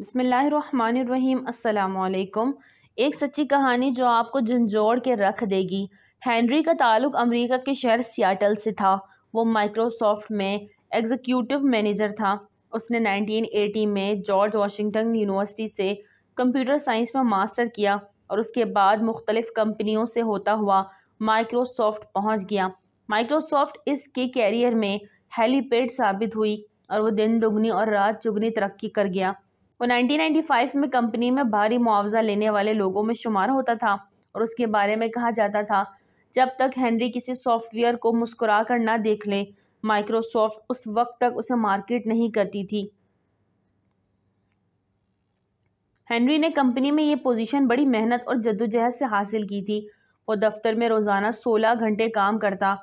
بسم اللہ الرحمن الرحیم۔ السلام علیکم۔ ایک سچی کہانی جو آپ کو جھنجھوڑ کے رکھ دے گی۔ ہنری کا تعلق امریکہ کے شہر سیاٹل سے تھا۔ وہ مائکروسافٹ میں ایگزیکٹو مینیجر تھا۔ اس نے 1980 میں جارج واشنگٹن یونیورسٹی سے کمپیوٹر سائنس میں ماسٹر کیا اور اس کے بعد مختلف کمپنیوں سے ہوتا ہوا مائکروسافٹ پہنچ گیا۔ مائکروسافٹ اس کے کیریئر میں ہیلی پیڈ ثابت ہوئی اور وہ دن دگنی اور رات چگنی ترقی کر گیا۔ وہ 1995 میں کمپنی میں بھاری معاوضہ لینے والے لوگوں میں شمار ہوتا تھا اور اس کے بارے میں کہا جاتا تھا جب تک ہنری کسی سافٹ ویئر کو مسکرا کر نہ دیکھ لے مائکروسافٹ اس وقت تک اسے مارکیٹ نہیں کرتی تھی۔ ہنری نے کمپنی میں یہ پوزیشن بڑی محنت اور جدوجہد سے حاصل کی تھی۔ وہ دفتر میں روزانہ 16 گھنٹے کام کرتا۔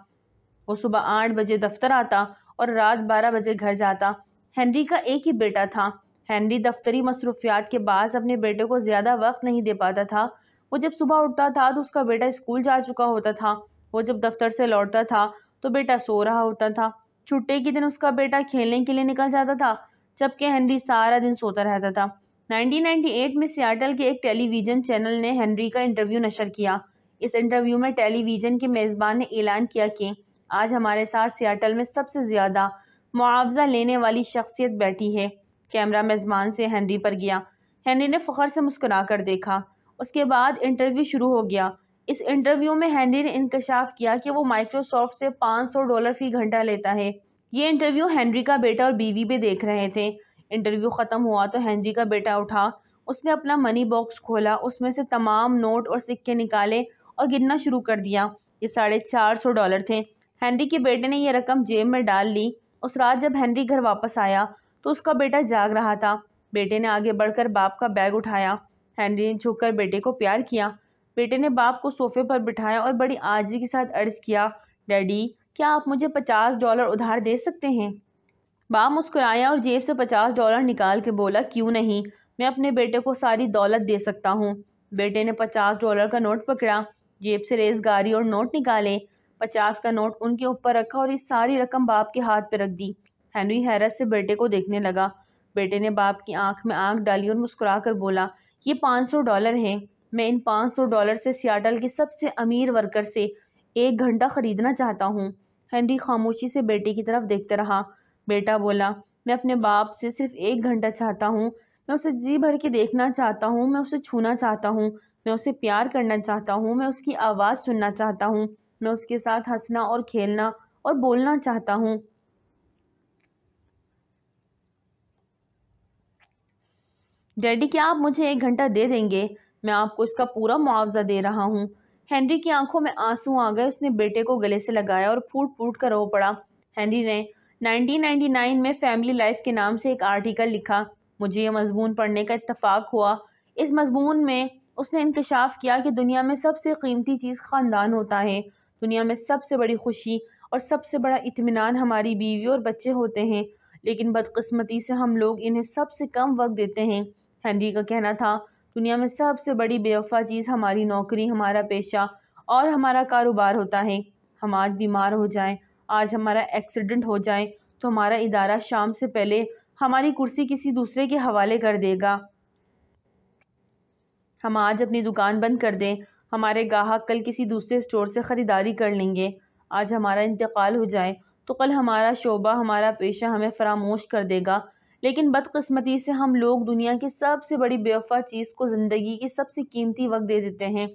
وہ صبح 8 بجے دفتر آتا اور رات 12 بجے گھر جاتا۔ ہنری کا ایک ہی بیٹا تھا۔ ہنری دفتری مصروفیات کے باعث اپنے بیٹے کو زیادہ وقت نہیں دے پاتا تھا۔ وہ جب صبح اٹھتا تھا تو اس کا بیٹا اسکول جا چکا ہوتا تھا۔ وہ جب دفتر سے لوٹتا تھا تو بیٹا سو رہا ہوتا تھا۔ چھٹی کے دن اس کا بیٹا کھیلنے کے لیے نکل جاتا تھا جبکہ ہنری سارا دن سوتا رہتا تھا۔ 1998 میں سیاٹل کے ایک ٹیلی ویژن چینل نے ہنری کا انٹرویو نشر کیا۔ اس انٹرویو میں ٹیلی ویژن کے میزبان نے اعلان کیا کہ آج ہمارے ساتھ سیاٹل میں سب سے زیادہ معاوضہ لینے والی شخصیت بیٹھی ہے۔ کیمرہ میزبان سے ہنری پر گیا۔ ہنری نے فخر سے مسکرا کر دیکھا۔ اس کے بعد انٹرویو شروع ہو گیا۔ اس انٹرویو میں ہنری نے انکشاف کیا کہ وہ مائکروسافٹ سے $500 فی گھنٹہ لیتا ہے۔ یہ انٹرویو ہنری کا بیٹا اور بیوی بھی دیکھ رہے تھے۔ انٹرویو ختم ہوا تو ہنری کا بیٹا اٹھا۔ اس نے اپنا منی باکس کھولا، اس میں سے تمام نوٹ اور سکے نکالے اور گننا شروع کر دیا۔ یہ $450 تھے۔ ہنری کے بیٹے نے یہ رقم جیب میں ڈال لی۔ اس رات جب ہنری گھر واپس آیا تو اس کا بیٹا جاگ رہا تھا۔ بیٹے نے آگے بڑھ کر باپ کا بیگ اٹھایا۔ ہنری نے جھک کر بیٹے کو پیار کیا۔ بیٹے نے باپ کو صوفے پر بٹھایا اور بڑی عاجزی کے ساتھ عرض کیا، ڈیڈی کیا آپ مجھے $50 ادھار دے سکتے ہیں؟ باپ مسکرایا اور جیب سے $50 نکال کے بولا، کیوں نہیں، میں اپنے بیٹے کو ساری دولت دے سکتا ہوں۔ بیٹے نے $50 کا نوٹ پکڑا، جیب سے ریزگاری اور نوٹ نکالے، 50 کا نوٹ ان کے اوپر رکھا اور یہ ساری رقم باپ کے ہاتھ پہ رکھ دی۔ ہنری حیرت سے بیٹے کو دیکھنے لگا۔ بیٹے نے باپ کی آنکھ میں آنکھ ڈالی اور مسکرا کر بولا، یہ $500 ہیں۔ میں ان $500 سے سیاٹل کے سب سے امیر ورکر سے 1 گھنٹہ خریدنا چاہتا ہوں۔ ہنری خاموشی سے بیٹے کی طرف دیکھتا رہا۔ بیٹا بولا، میں اپنے باپ سے صرف 1 گھنٹہ چاہتا ہوں۔ میں اسے جی بھر کے دیکھنا چاہتا ہوں، میں اسے چھونا چاہتا ہوں، میں اسے پیار کرنا چاہتا ہوں، میں اس کی آواز سننا چاہتا ہوں، میں اس کے ساتھ ہنسنا اور کھیلنا اور بولنا چاہتا ہوں۔ ڈیڈی کیا آپ مجھے 1 گھنٹہ دے دیں گے؟ میں آپ کو اس کا پورا معاوضہ دے رہا ہوں۔ ہنری کی آنکھوں میں آنسو آ گئے۔ اس نے بیٹے کو گلے سے لگایا اور پھوٹ پھوٹ کر رو پڑا۔ ہنری نے 1999 میں فیملی لائف کے نام سے ایک آرٹیکل لکھا۔ مجھے یہ مضمون پڑھنے کا اتفاق ہوا۔ اس مضمون میں اس نے انکشاف کیا کہ دنیا میں سب سے قیمتی چیز خاندان ہوتا ہے۔ دنیا میں سب سے بڑی خوشی اور سب سے بڑا اطمینان ہماری بیوی اور بچے ہوتے ہیں، لیکن بدقسمتی سے ہم لوگ انہیں سب سے کم وقت دیتے ہیں۔ ہنری کا کہنا تھا، دنیا میں سب سے بڑی بے وفا چیز ہماری نوکری، ہمارا پیشہ اور ہمارا کاروبار ہوتا ہے۔ ہم آج بیمار ہو جائیں، آج ہمارا ایکسیڈنٹ ہو جائے تو ہمارا ادارہ شام سے پہلے ہماری کرسی کسی دوسرے کے حوالے کر دے گا۔ ہم آج اپنی دکان بند کر دیں، ہمارے گاہک کل کسی دوسرے اسٹور سے خریداری کر لیں گے۔ آج ہمارا انتقال ہو جائے تو کل ہمارا شعبہ، ہمارا پیشہ ہمیں فراموش کر دے گا۔ لیکن بدقسمتی سے ہم لوگ دنیا کی سب سے بڑی بے وفا چیز کو زندگی کی سب سے قیمتی وقت دے دیتے ہیں۔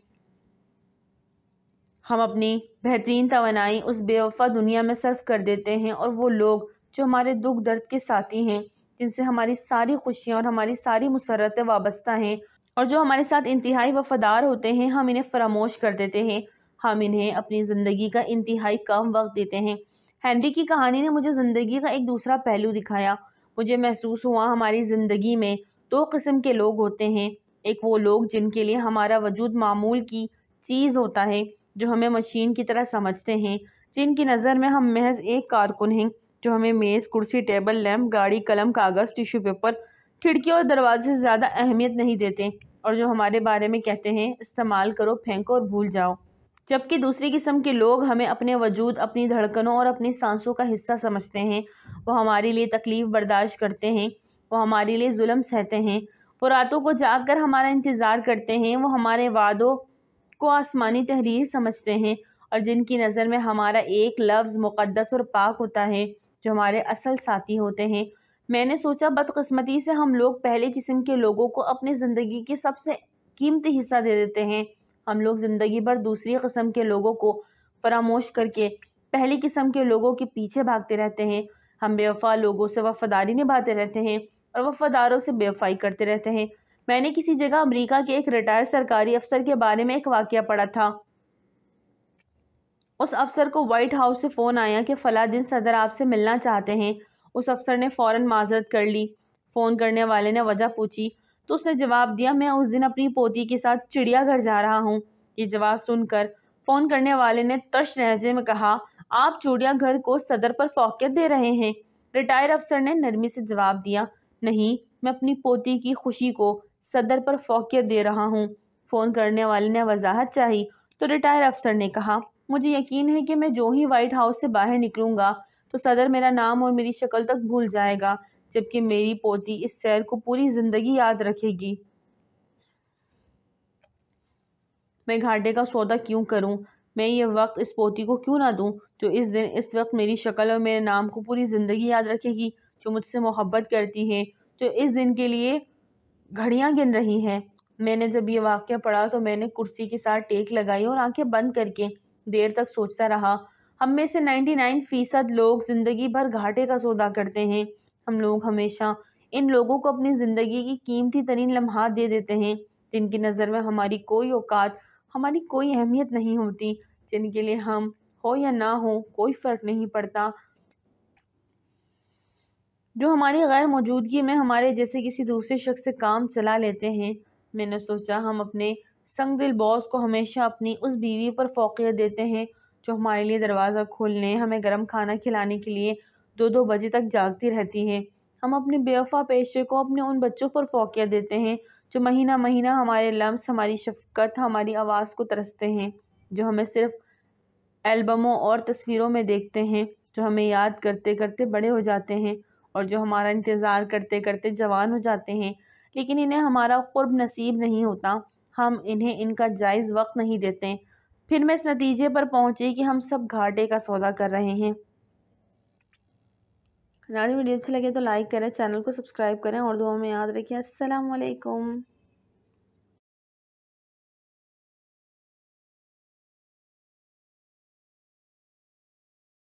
ہم اپنی بہترین توانائی اس بے وفا دنیا میں صرف کر دیتے ہیں، اور وہ لوگ جو ہمارے دکھ درد کے ساتھی ہیں، جن سے ہماری ساری خوشیاں اور ہماری ساری مسرتیں وابستہ ہیں اور جو ہمارے ساتھ انتہائی وفادار ہوتے ہیں، ہم انہیں فراموش کر دیتے ہیں۔ ہم انہیں اپنی زندگی کا انتہائی کم وقت دیتے ہیں۔ ہنری کی کہانی نے مجھے زندگی کا ایک دوسرا پہلو دکھایا۔ مجھے محسوس ہوا ہماری زندگی میں 2 قسم کے لوگ ہوتے ہیں۔ ایک وہ لوگ جن کے لیے ہمارا وجود معمول کی چیز ہوتا ہے، جو ہمیں مشین کی طرح سمجھتے ہیں، جن کی نظر میں ہم محض ایک کارکن ہیں، جو ہمیں میز، کرسی، ٹیبل، لیمپ، گاڑی، قلم، کاغذ، ٹیشو پیپر، کھڑکی اور دروازے سے زیادہ اہمیت نہیں دیتے، اور جو ہمارے بارے میں کہتے ہیں استعمال کرو، پھینکو اور بھول جاؤ۔ جبکہ دوسری قسم کے لوگ ہمیں اپنے وجود، اپنی دھڑکنوں اور اپنی سانسوں کا حصہ سمجھتے ہیں۔ وہ ہمارے لیے تکلیف برداشت کرتے ہیں، وہ ہمارے لیے ظلم سہتے ہیں، وہ راتوں کو جاگ کر ہمارا انتظار کرتے ہیں، وہ ہمارے وعدوں کو آسمانی تحریر سمجھتے ہیں، اور جن کی نظر میں ہمارا ایک لفظ مقدس اور پاک ہوتا ہے، جو ہمارے اصل ساتھی ہوتے ہیں۔ میں نے سوچا بدقسمتی سے ہم لوگ پہلے قسم کے لوگوں کو اپنی زندگی کی سب سے قیمتی حصہ دے دیتے ہیں۔ ہم لوگ زندگی بھر دوسری قسم کے لوگوں کو فراموش کر کے پہلی قسم کے لوگوں کے پیچھے بھاگتے رہتے ہیں۔ ہم بے وفا لوگوں سے وفاداری نبھاتے رہتے ہیں اور وفاداروں سے بے وفائی کرتے رہتے ہیں۔ میں نے کسی جگہ امریکہ کے ایک ریٹائر سرکاری افسر کے بارے میں ایک واقعہ پڑھا تھا۔ اس افسر کو وائٹ ہاؤس سے فون آیا کہ فلاں دن صدر آپ سے ملنا چاہتے ہیں۔ اس افسر نے فوراً معذرت کر لی۔ فون کرنے والے نے وجہ پوچھی تو اس نے جواب دیا، میں اس دن اپنی پوتی کے ساتھ چڑیا گھر جا رہا ہوں۔ یہ جواب سن کر فون کرنے والے نے ترش لہجے میں کہا، آپ چڑیا گھر کو صدر پر فوقیت دے رہے ہیں؟ ریٹائر افسر نے نرمی سے جواب دیا، نہیں، میں اپنی پوتی کی خوشی کو صدر پر فوقیت دے رہا ہوں۔ فون کرنے والے نے وضاحت چاہی تو ریٹائر افسر نے کہا، مجھے یقین ہے کہ میں جو ہی وائٹ ہاؤس سے باہر نکلوں گا تو صدر میرا نام اور میری شکل تک بھول جائے گا، جبکہ میری پوتی اس سیر کو پوری زندگی یاد رکھے گی۔ میں گھاٹے کا سودا کیوں کروں؟ میں یہ وقت اس پوتی کو کیوں نہ دوں جو اس وقت میری شکل اور میرے نام کو پوری زندگی یاد رکھے گی، جو مجھ سے محبت کرتی ہے، جو اس دن کے لیے گھڑیاں گن رہی ہے۔ میں نے جب یہ واقعہ پڑھا تو میں نے کرسی کے ساتھ ٹیک لگائی اور آنکھیں بند کر کے دیر تک سوچتا رہا۔ ہم میں سے 99% لوگ زندگی بھر گھاٹے کا سودا کرتے ہیں۔ ہم لوگ ہمیشہ ان لوگوں کو اپنی زندگی کی قیمتی ترین لمحات دے دیتے ہیں جن کی نظر میں ہماری کوئی اوقات، ہماری کوئی اہمیت نہیں ہوتی، جن کے لیے ہم ہو یا نہ ہو کوئی فرق نہیں پڑتا، جو ہماری غیر موجودگی میں ہمارے جیسے کسی دوسرے شخص سے کام چلا لیتے ہیں۔ میں نے سوچا ہم اپنے سنگ دل باس کو ہمیشہ اپنی اس بیوی پر فوقیت دیتے ہیں جو ہمارے لیے دروازہ کھولنے، ہمیں گرم کھانا کھلانے کے لیے 2 بجے تک جاگتی رہتی ہے۔ ہم اپنے بے وفا پیشے کو اپنے ان بچوں پر فوقیت دیتے ہیں جو مہینہ مہینہ ہمارے لمس، ہماری شفقت، ہماری آواز کو ترستے ہیں، جو ہمیں صرف البموں اور تصویروں میں دیکھتے ہیں، جو ہمیں یاد کرتے کرتے بڑے ہو جاتے ہیں اور جو ہمارا انتظار کرتے کرتے جوان ہو جاتے ہیں، لیکن انہیں ہمارا قرب نصیب نہیں ہوتا، ہم انہیں ان کا جائز وقت نہیں دیتے۔ پھر میں اس نتیجے پر پہنچی کہ ہم سب گھاٹے کا سودا کر رہے ہیں۔ ناظرین، ویڈیو اچھی لگے تو لائک کریں، چینل کو سبسکرائب کریں اور دعا میں یاد رکھیں۔ السلام علیکم۔